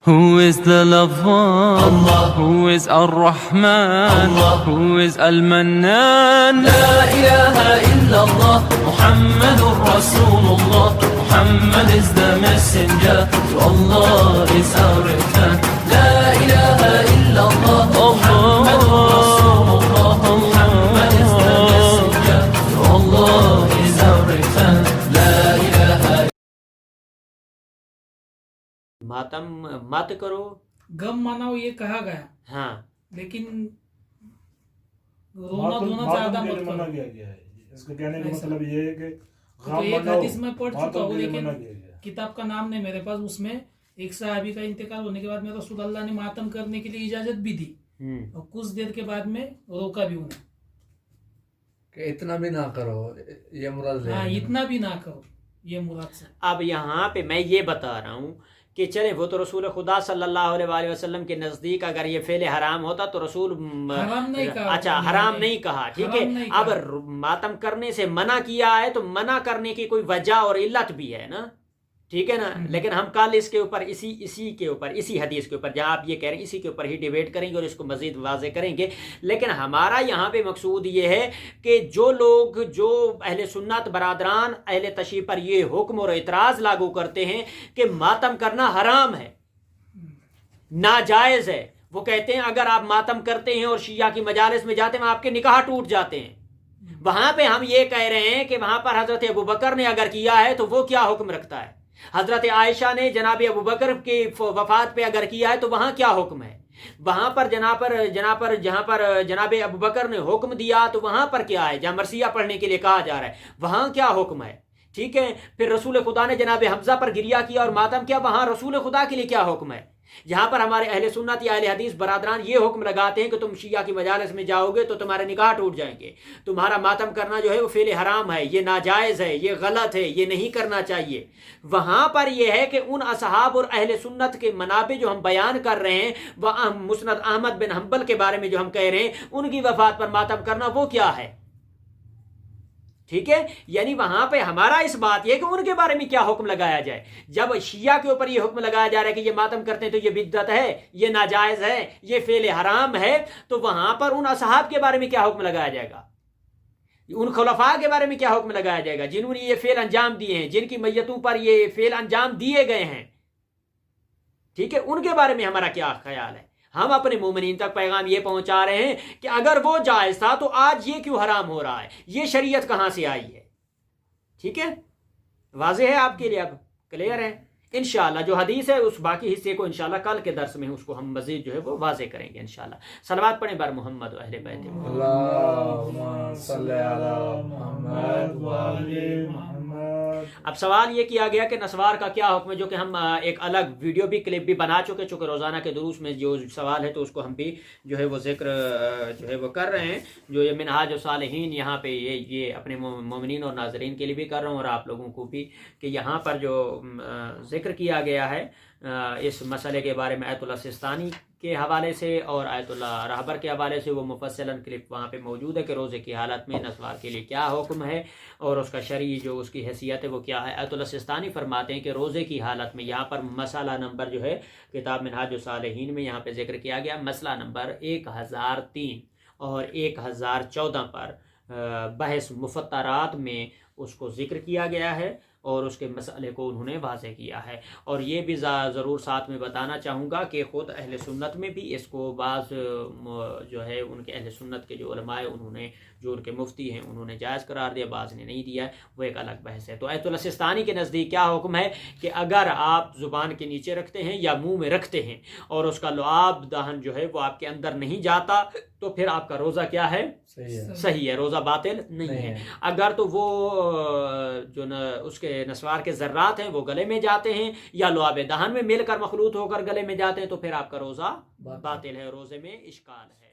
Who is the lover? Allah. Who is Ar-Rahman? Allah. Who is Al-Mannan? La ilaha illallah, Muhammadur Rasulullah. Muhammad is the messenger, to Allah is our return. La ilaha illallah, Muhammadur Rasulullah. Muhammad is the messenger, to Allah is our return. La ilaha. मातम मत करो, गम मनाओ ये कहा गया, हाँ, लेकिन रोना धोना ज्यादा मत मना करो। किया गया है। इसका कहने का मतलब ये है कि तो एक हदीस में पढ़ चुका हूँ, लेकिन मना किया गया है। किताब का नाम नहीं मेरे पास। उसमें एक सहाबी का इंतकाल होने के बाद में रसूल अल्लाह ने मातम करने के लिए इजाजत भी दी और कुछ देर के बाद में रोका भी उन्हें कि इतना भी ना करो, ये मुराद ले। हाँ, इतना भी ना करो, ये मुराद से। अब यहाँ पे मैं ये बता रहा हूँ कि चले वो तो रसूल खुदा सल्लल्लाहु अलैहि वसल्लम के नज़दीक अगर ये फेले हराम होता तो रसूल हराम नहीं कहा। अच्छा, हराम नहीं कहा, ठीक हराम है। नहीं अब कहा। मातम करने से मना किया है तो मना करने की कोई वजह और इल्लत भी है ना, ठीक है ना। लेकिन हम कल इसके ऊपर इसी हदीस के ऊपर, जहाँ आप ये कह रहे हैं, इसी के ऊपर ही डिबेट करेंगे और इसको मजीद वाजे करेंगे। लेकिन हमारा यहाँ पे मकसूद ये है कि जो लोग, जो अहले सुन्नत बरादरान अहले तशरीह पर ये हुक्म और इतराज़ लागू करते हैं कि मातम करना हराम है, नाजायज़ है, वो कहते हैं अगर आप मातम करते हैं और शिया की मजालिस में जाते हैं आपके निकाह टूट जाते हैं। वहाँ पे हम ये कह रहे हैं कि वहाँ पर हज़रत अबू बकर ने अगर किया है तो वो क्या हुक्म रखता है, हजरत आयशा ने जनाब अबू बकर की वफात पे अगर किया है तो वहां क्या हुक्म है, वहां पर जहां पर जनाब अबू बकर ने हुक्म दिया तो वहां पर क्या है, जहां मरसिया पढ़ने के लिए कहा जा रहा है वहां क्या हुक्म है, ठीक है। फिर रसूल खुदा ने जनाब हमजा पर गिरिया किया और मातम किया, वहां रसूल खुदा के लिए क्या हुक्म है। जहां पर हमारे अहले सुन्नत या अहले हदीस बरादरान ये हुक्म लगाते हैं कि तुम शिया की मजालिस में जाओगे तो तुम्हारे निकाह टूट जाएंगे, तुम्हारा मातम करना जो है वो फेल हराम है, ये नाजायज़ है, ये गलत है, ये नहीं करना चाहिए। वहां पर यह है कि उन असहाब और अहले सुन्नत के मनाबे जो हम बयान कर रहे हैं, वह मुस्नद अहमद बिन हम्बल के बारे में जो हम कह रहे हैं, उनकी वफात पर मातम करना वो क्या है, ठीक है। यानी वहां पे हमारा इस बात यह कि उनके बारे में क्या हुक्म लगाया जाए। जब शिया के ऊपर यह हुक्म लगाया जा रहा है कि ये मातम करते हैं तो ये बिद्दत है, ये नाजायज है, ये फेल हराम है, तो वहां पर उन असहाब के बारे में क्या हुक्म लगाया जाएगा, उन खुलफा के बारे में क्या हुक्म लगाया जाएगा जिन्होंने ये फेल अंजाम दिए हैं, जिनकी मैयतों पर ये फेल अंजाम दिए गए हैं, ठीक है। उनके बारे में हमारा क्या ख्याल है। हम अपने मोमिनीन तक पैगाम ये पहुंचा रहे हैं कि अगर वो जायज़ था तो आज ये क्यों हराम हो रहा है, ये शरीयत कहां से आई है, ठीक है। वाज़ेह है आपके लिए, अब क्लियर है। इंशाअल्लाह जो हदीस है उस बाकी हिस्से को इंशाअल्लाह कल के दर्स में उसको हम मजीद जो है वो वाज़ेह करेंगे इंशाअल्लाह। सलवात पढ़ें बर मोहम्मद अहले बैत मोहम्मद। अल्लाहुम्मा सल्ली अला मुहम्मद व आले मुहम्मद। अब सवाल ये किया गया कि नस्वार का क्या हुक्म है, जो कि हम एक अलग वीडियो भी क्लिप भी बना चुके, चूँकि रोज़ाना के दुरूस में जो सवाल है तो उसको हम भी जो है वो जिक्र जो है वो कर रहे हैं। जो ये मिनहाज सालिहीन यहाँ पे ये अपने मोमिनीन और नाज़रीन के लिए भी कर रहा हूँ और आप लोगों को भी, कि यहाँ पर जो जिक्र किया गया है इस मसले के बारे में आयतुल्लाह सिस्तानी के हवाले से और आयतुल्लाह रहबर के हवाले से वो मुफस्सलन क्लिप वहाँ पे मौजूद है कि रोज़े की हालत में नस्वार के लिए क्या हुक्म है और उसका शरई जो उसकी हैसियत है वो क्या है। आयतुल्लाह सिस्तानी फरमाते हैं कि रोज़े की हालत में, यहाँ पर मसला नंबर जो है किताब मिनहाज सालिहीन में यहाँ पे जिक्र किया गया, मसला नंबर 1003 और 1014 पर बहस मुफत्तरात में उसको जिक्र किया गया है और उसके मसले को उन्होंने वाज़ेह किया है। और ये भी ज़रूर साथ में बताना चाहूँगा कि ख़ुद अहले सुन्नत में भी इसको बाज़ जो है उनके अहले सुन्नत के जो उलमा है उन्होंने, जो उनके मुफ्ती हैं, उन्होंने जायज़ करार दिया, बाज़ ने नहीं दिया है, वो एक अलग बहस है। तो आयतुल्लाह सिस्तानी के नज़दीक क्या हुक्म है कि अगर आप ज़ुबान के नीचे रखते हैं या मुँह में रखते हैं और उसका लुआब दहन जो है वो आपके अंदर नहीं जाता तो फिर आपका रोज़ा क्या है, सही है, रोज़ा बातिल नहीं है। अगर तो वो जो न उसके नस्वार के ज़र्रात हैं वो गले में जाते हैं या लुआब दहन में मिलकर मखलूत होकर गले में जाते हैं तो फिर आपका रोज़ा बातिल है, रोज़े में इश्काल है।